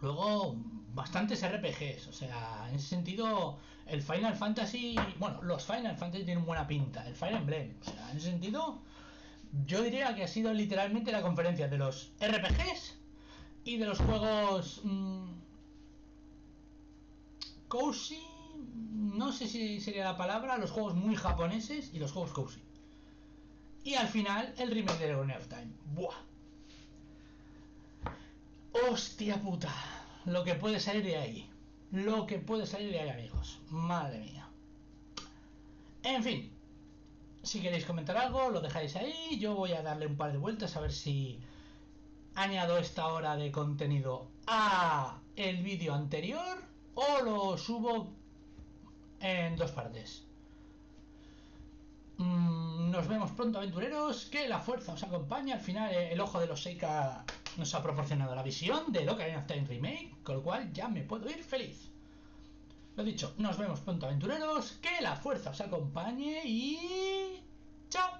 Luego, bastantes RPGs, o sea, en ese sentido, el Final Fantasy, bueno, los Final Fantasy tienen buena pinta, el Fire Emblem, o sea, en ese sentido, yo diría que ha sido literalmente la conferencia de los RPGs y de los juegos cozy, no sé si sería la palabra, los juegos muy japoneses y los juegos cozy. Y al final, el remake de Ocarina of Time. ¡Buah! ¡Hostia puta! Lo que puede salir de ahí. Lo que puede salir de ahí, amigos. Madre mía. En fin. Si queréis comentar algo, lo dejáis ahí. Yo voy a darle un par de vueltas a ver si añado esta hora de contenido a el vídeo anterior o lo subo en 2 partes. Nos vemos pronto, aventureros. Que la fuerza os acompañe. Al final, el ojo de los Seika nos ha proporcionado la visión de Ocarina of Time Remake, con lo cual ya me puedo ir feliz. Lo dicho, nos vemos pronto, aventureros. Que la fuerza os acompañe y... ¡chao!